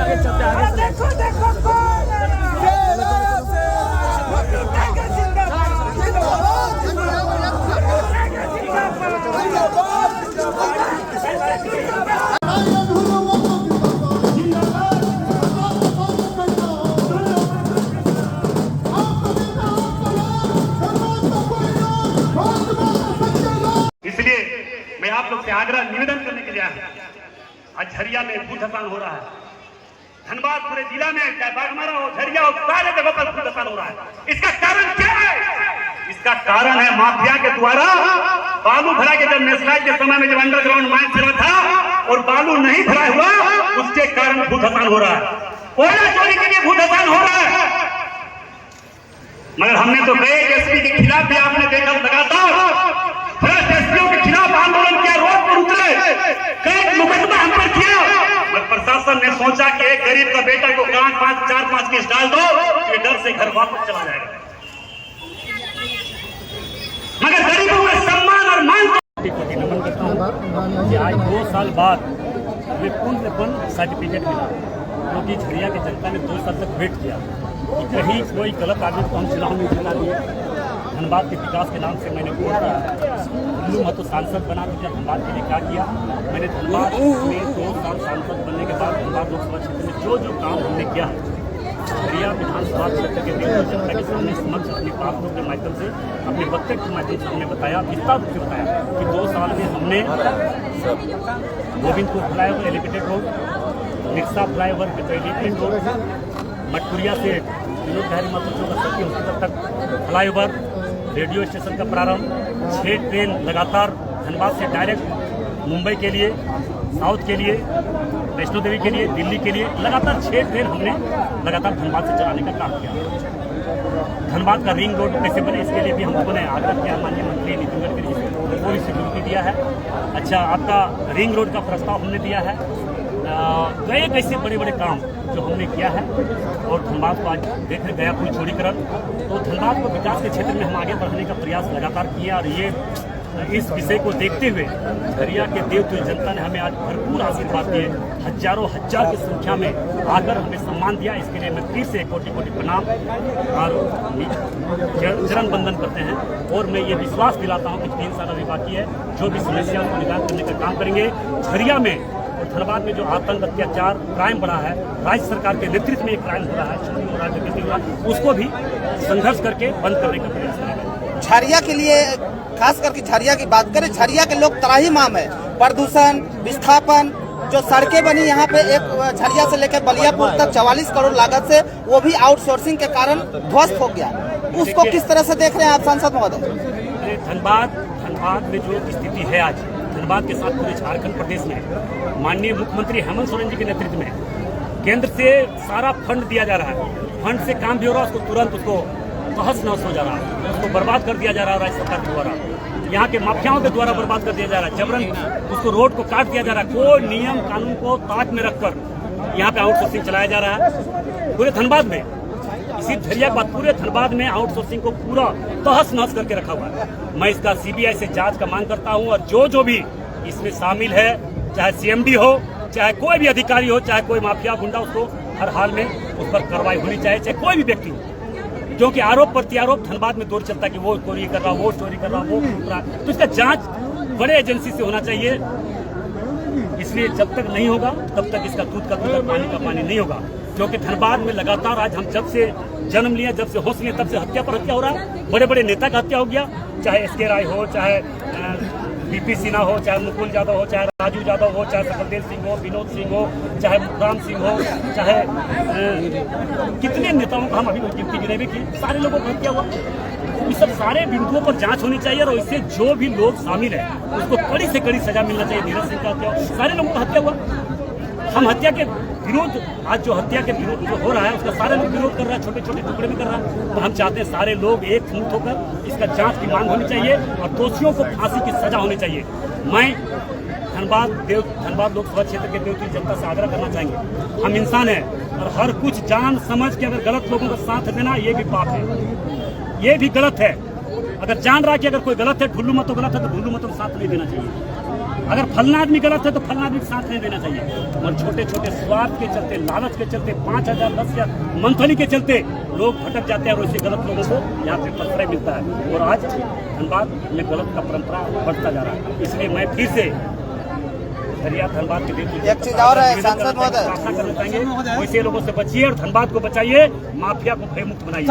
आगे चलते आगे चलते। देखो देखो कौन है इसलिए मैं आप लोग से आग्रह निवेदन करने के लिए आया। आज झरिया में भू धसान हो रहा है, धनबाद पूरे जिला में चाहे बागमारा हो, झरिया हो, सारे जगह पर भू धसान हो रहा है। इसका कारण क्या है? इसका कारण है माफिया के द्वारा बालू भरा के, जब नेशनल के समय में जब अंडरग्राउंड माइन चला था और बालू नहीं भरा हुआ, उसके कारण भू धसान हो रहा है। कोयला चोरी के लिए भू धसान हो रहा है। मगर हमने तो कई एसपी के खिलाफ भी आपने देखा लगातार भ्रष्ट एसपीओ के खिलाफ आंदोलन किया, रोड पर उतरे, कई मुकदमा हम पर किया। मगर प्रशासन ने सोचा कि एक गरीब का बेटा को 4-5 केस डाल दो, ये डर से घर वापस चला जाएगा। मगर गरीबों में सम्मान और मान नमन करता हूँ कि आज 2 साल बाद हमें पूर्णपन सर्टिफिकेट मिला, क्योंकि झरिया की जनता ने 2 साल तक वेट किया कि कहीं कोई गलत आदमी को हम चुनाव में जिता दिए। धनबाद के विकास के नाम से मैंने वोट हिंदू महत्व सांसद बना दिया। धनबाद के लिए क्या किया? मैंने धनबाद में 2 साल सांसद बनने के बाद धनबाद लोकसभा क्षेत्र में जो जो काम हमने किया है, झरिया विधानसभा क्षेत्र के जनता के सामने समक्ष अपनी बातों के माध्यम से, अपने वक्तव्य के माध्यम से हमने बताया, विस्तार रूप से बताया कि 2 साल में हमने गोविंदपुर फ्लाईओवर एलिवेटेड रोड, निक्सा फ्लाईओवर एलिवेटेड रोड, मटकुरिया से विनोद बिहारी महतो सरकारी हॉस्पिटल तक फ्लाईओवर, रेडियो स्टेशन का प्रारंभ, 6 ट्रेन लगातार धनबाद से डायरेक्ट मुंबई के लिए, साउथ के लिए, वैष्णो देवी के लिए, दिल्ली के लिए लगातार 6 ट्रेन हमने लगातार धनबाद से चलाने का काम किया। धनबाद का रिंग रोड कैसे बने, इसके लिए भी हम लोगों ने आग्रह किया। माननीय मंत्री नितिन गडकरी जी से पूरी स्वीकृति दिया है। अच्छा, आपका रिंग रोड का प्रस्ताव हमने दिया है। कई कैसे बड़े बड़े काम जो हमने किया है, और धनबाद को आज देख रहे गया पुल चौड़ीकरण, तो धनबाद को विकास के क्षेत्र में हम आगे बढ़ने का प्रयास लगातार किया। और ये इस विषय को देखते हुए झरिया के देवतुल्य जनता ने हमें आज भरपूर आशीर्वाद दिए, हजारों हजार की संख्या में आकर हमें सम्मान दिया। इसके लिए मैं फिर से कोटि कोटि प्रणाम और चरण बंदन करते हैं। और मैं ये विश्वास दिलाता हूँ कि 3 साल अभी बाकी है, जो भी समस्या को निदान करने का काम करेंगे। झरिया में और धनबाद में जो आतंक, अत्याचार, क्राइम बढ़ा है, राज्य सरकार के नेतृत्व में एक क्राइम हो रहा है, चोरी हो रहा है, डकैती हो रहा है, उसको भी संघर्ष करके बंद करने का प्रयास करेंगे। झरिया के लिए, खास करके झरिया की बात करें, झरिया के लोग त्राहिमाम है। प्रदूषण, विस्थापन, जो सड़कें बनी यहाँ पे, एक झरिया से लेकर बलियापुर तक 44 करोड़ लागत से, वो भी आउटसोर्सिंग के कारण ध्वस्त हो गया। उसको किस तरह से देख रहे हैं आप सांसद महोदय? धनबाद में जो स्थिति है आज, धनबाद के साथ पूरे झारखंड प्रदेश में माननीय मुख्यमंत्री हेमंत सोरेन जी के नेतृत्व में केंद्र से सारा फंड दिया जा रहा है। फंड से काम भी हो रहा है, उसको तुरंत उसको तहस नहस हो जा रहा है, उसको बर्बाद कर दिया जा रहा है राज्य सरकार के द्वारा, यहाँ के माफियाओं के द्वारा बर्बाद कर दिया जा रहा है। जबरन उसको रोड को काट दिया जा रहा है। कोई नियम कानून को ताक में रखकर यहाँ पे आउटसोर्सिंग चलाया जा रहा है पूरे धनबाद में। इसी झरिया के बाद पूरे धनबाद में आउटसोर्सिंग को पूरा तहस नहस करके रखा हुआ है। मैं इसका सीबीआई से जांच का मांग करता हूं, और जो भी इसमें शामिल है, चाहे सीएमडी हो, चाहे कोई भी अधिकारी हो, चाहे कोई माफिया गुंडा, उसको हर हाल में उस पर कार्रवाई होनी चाहिए, चाहे कोई भी व्यक्ति हो। क्योंकि आरोप प्रत्यारोप धनबाद में दौर चलता है कि वो चोरी कर रहा, वो चोरी कर रहा, वो लूट रहा, तो इसका जांच बड़े एजेंसी से होना चाहिए। इसलिए जब तक नहीं होगा तब तक इसका दूध का दूध और पानी का पानी नहीं होगा। क्योंकि धनबाद में लगातार आज हम जब से जन्म लिया, जब से होश लिए, तब से हत्या पर हत्या हो रहा है। बड़े बड़े नेता का हत्या हो गया, चाहे एसके राय हो, चाहे बीपी सिन्हा हो, चाहे मुकुल यादव हो, चाहे राजू यादव हो, चाहे सकलदेव सिंह हो, विनोद सिंह हो, चाहे मुखराम सिंह हो, चाहे कितने नेताओं का हम अभी गिनती गिने भी की, सारे लोगों को हत्या हुआ। इस सब सारे बिंदुओं पर जांच होनी चाहिए, और इससे जो भी लोग शामिल है उसको कड़ी से कड़ी सजा मिलना चाहिए। नीरज सिंह का हत्या, सारे लोगों का हत्या हुआ। हम हत्या के विरोध, आज जो हत्या के विरोध जो हो रहा है उसका सारे लोग विरोध कर रहा है, छोटे छोटे टुकड़े में कर रहा है। तो हम चाहते हैं सारे लोग एक मुक्त होकर इसका जांच की मांग होनी चाहिए, और दोषियों को फांसी की सजा होनी चाहिए। मैं धनबाद लोकसभा क्षेत्र के देवतुल्य जनता से आग्रह करना चाहेंगे, हम इंसान हैं, और हर कुछ जान समझ के अगर गलत लोगों का साथ देना, ये भी पाप है, ये भी गलत है। अगर जान रहा कि अगर कोई गलत है, ढुल्लू मतों गलत है, तो ढुल्लू मतों का साथ नहीं देना चाहिए। अगर फलना आदमी गलत है तो फलना आदमी के साथ नहीं देना चाहिए। और छोटे छोटे स्वार्थ के चलते, लालच के चलते, 5,000 10,000 मंथली के चलते लोग भटक जाते हैं और ऐसे गलत लोगों को यहाँ पे प्रश्रय मिलता है। और आज धनबाद में गलत का परंपरा बढ़ता जा रहा है। इसलिए मैं फिर से झरिया धनबाद के एक चीज और है सांसद महोदय, वैसे लोगों से बचिए और धनबाद को बचाइए, माफिया को भयमुक्त बनाइए।